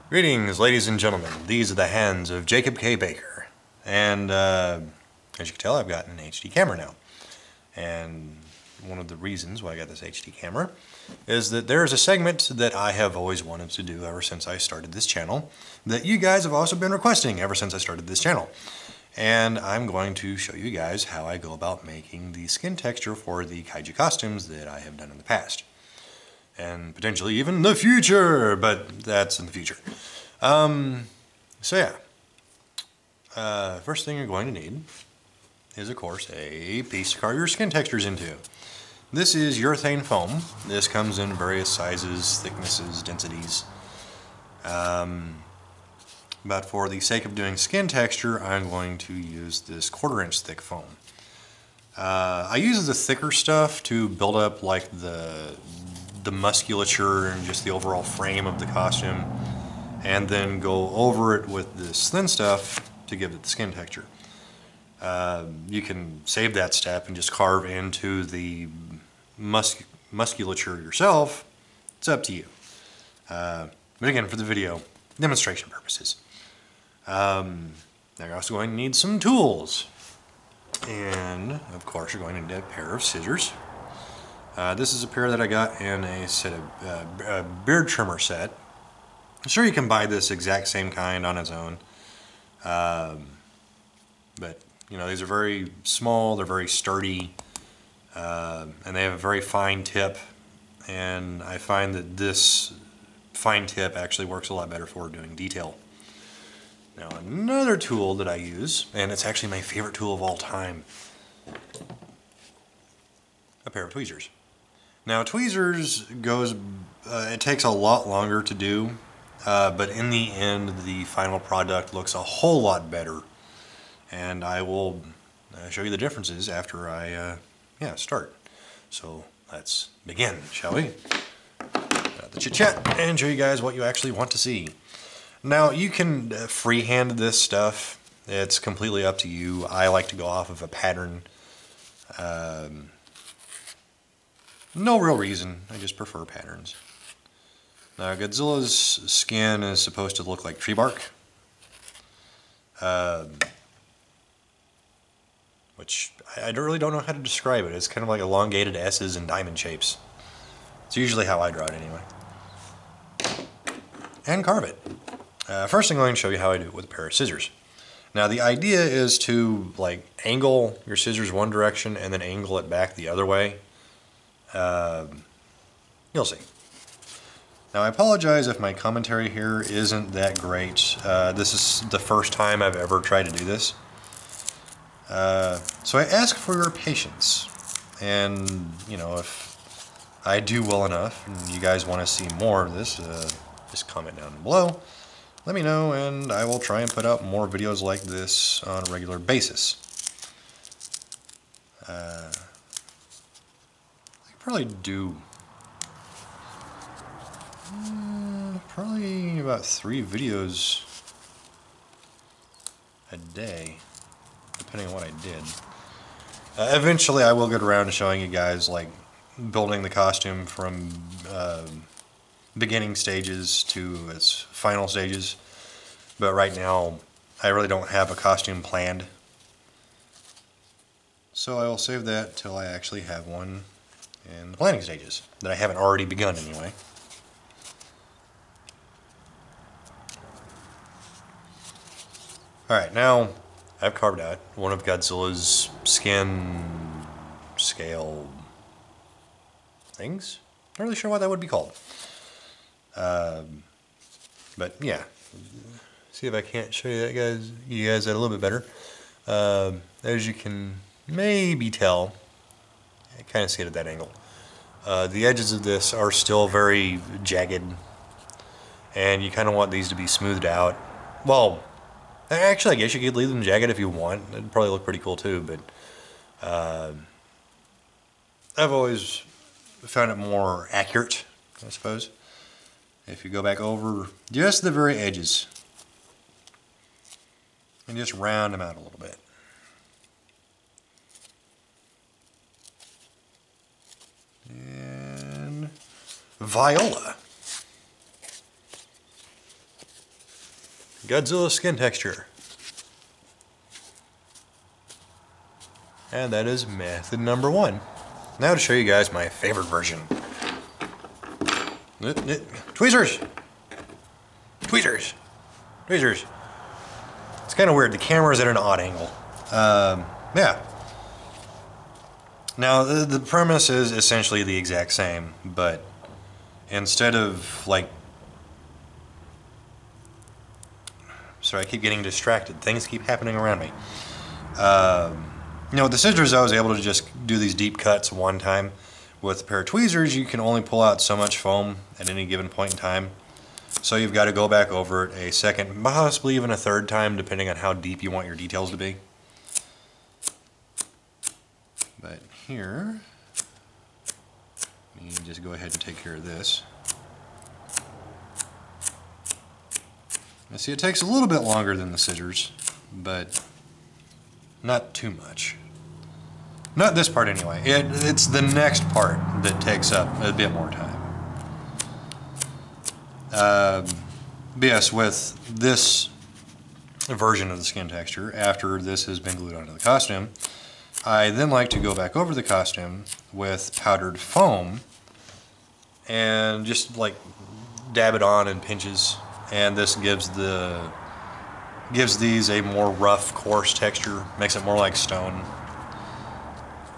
Greetings, ladies and gentlemen. These are the hands of Jacob K. Baker. And as you can tell, I've got an HD camera now. And one of the reasons why I got this HD camera is that there is a segment that I have always wanted to do ever since I started this channel that you guys have also been requesting ever since I started this channel. And I'm going to show you guys how I go about making the skin texture for the Kaiju costumes that I have done in the past. And potentially even the future, but that's in the future. So yeah, first thing you're going to need is, of course, a piece to carve your skin textures into. This is urethane foam. This comes in various sizes, thicknesses, densities. But for the sake of doing skin texture, I'm going to use this 1/4 inch thick foam. I use the thicker stuff to build up like the musculature and just the overall frame of the costume, and then go over it with this thin stuff to give it the skin texture. You can save that step and just carve into the musculature yourself. It's up to you. But again, for the video demonstration purposes. Now you're also going to need some tools. And of course you're going to need a pair of scissors. This is a pair that I got in a set of beard trimmer set. I'm sure you can buy this exact same kind on its own. But you know, these are very small, they're very sturdy, and they have a very fine tip. And I find that this fine tip actually works a lot better for doing detail. Now another tool that I use, and it's actually my favorite tool of all time, a pair of tweezers. Now tweezers goes, it takes a lot longer to do, but in the end the final product looks a whole lot better, and I will show you the differences after I start. So let's begin, shall we? The chit chat and show you guys what you actually want to see. Now you can freehand this stuff. It's completely up to you. I like to go off of a pattern. No real reason, I just prefer patterns. Now Godzilla's skin is supposed to look like tree bark. Which I really don't know how to describe it. It's kind of like elongated S's and diamond shapes. It's usually how I draw it anyway. And carve it. First I'm going to show you how I do it with a pair of scissors. Now the idea is to like angle your scissors one direction and then angle it back the other way. You'll see. Now I apologize if my commentary here isn't that great. This is the first time I've ever tried to do this. So I ask for your patience. And, you know, if I do well enough and you guys want to see more of this, just comment down below. Let me know and I will try and put out more videos like this on a regular basis. I could probably do probably about 3 videos a day, depending on what I did. Eventually I will get around to showing you guys like building the costume from beginning stages to its final stages, but right now I really don't have a costume planned, so I will save that till I actually have one in the planning stages that I haven't already begun anyway. Alright, now I've carved out one of Godzilla's skin scale things. Not really sure what that would be called. But yeah, see if I can't show you guys that a little bit better. As you can maybe tell, I kind of see it at that angle. The edges of this are still very jagged, and you kind of want these to be smoothed out. Well, actually, I guess you could leave them jagged if you want. It'd probably look pretty cool too, but I've always found it more accurate, I suppose, if you go back over just the very edges and just round them out a little bit. And Viola. Godzilla skin texture. And that is method number 1. Now to show you guys my favorite version. Tweezers! Tweezers! Tweezers! It's kind of weird. The camera's at an odd angle. Yeah. Now, the premise is essentially the exact same, but instead of, like... Sorry, I keep getting distracted. Things keep happening around me. You know, with the scissors, I was able to just do these deep cuts one time. With a pair of tweezers, you can only pull out so much foam at any given point in time. So you've got to go back over it a second, possibly even a third time, depending on how deep you want your details to be. But here, let me just go ahead and take care of this. Now see, it takes a little bit longer than the scissors, but not too much. Not this part anyway. It's the next part that takes up a bit more time. But yes, with this version of the skin texture, after this has been glued onto the costume, I then like to go back over the costume with powdered foam and just like dab it on in pinches, and this gives these a more rough, coarse texture, makes it more like stone.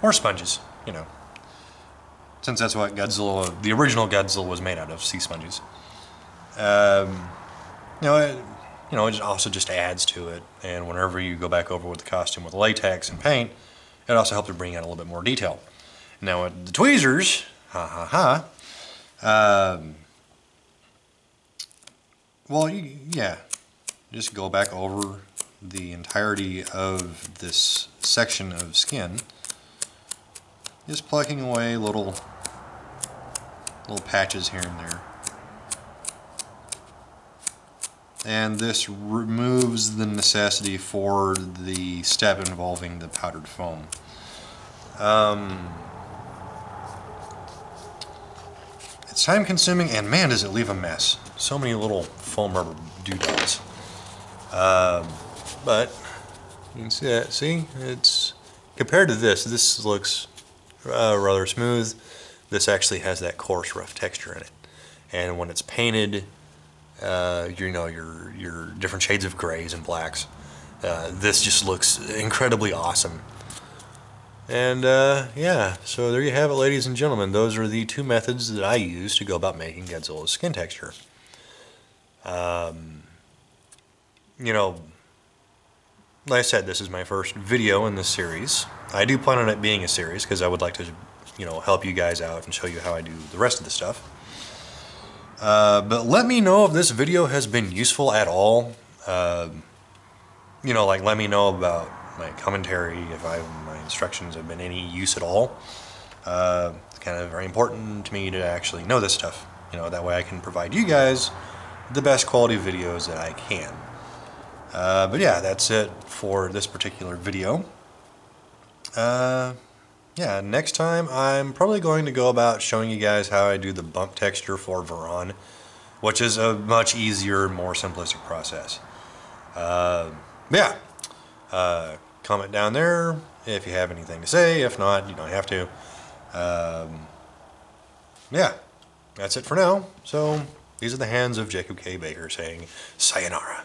Or sponges, you know. Since that's what Godzilla, the original Godzilla, was made out of, sea sponges. It also just adds to it. And whenever you go back over with the costume with latex and paint, it also helps to bring out a little bit more detail. Now with the tweezers, just go back over the entirety of this section of skin. Just plucking away little patches here and there. And this removes the necessity for the step involving the powdered foam. It's time consuming, and man does it leave a mess. So many little foam rubber doodads. But you can see that. See, it's compared to this looks rather smooth. This actually has that coarse, rough texture in it, and when it's painted, your different shades of grays and blacks, this just looks incredibly awesome. And yeah, so there you have it, ladies and gentlemen. Those are the 2 methods that I use to go about making Godzilla's skin texture. Like I said, this is my first video in this series. I do plan on it being a series because I would like to, help you guys out and show you how I do the rest of the stuff. But let me know if this video has been useful at all. Let me know about my commentary, if my instructions have been any use at all. It's kind of very important to me to actually know this stuff. That way I can provide you guys the best quality videos that I can. But yeah, that's it for this particular video. Yeah, next time I'm probably going to go about showing you guys how I do the bump texture for Varan, which is a much easier, more simplistic process. Yeah, comment down there if you have anything to say. If not, you don't have to. Yeah, that's it for now. So these are the hands of Jacob K. Baker saying sayonara.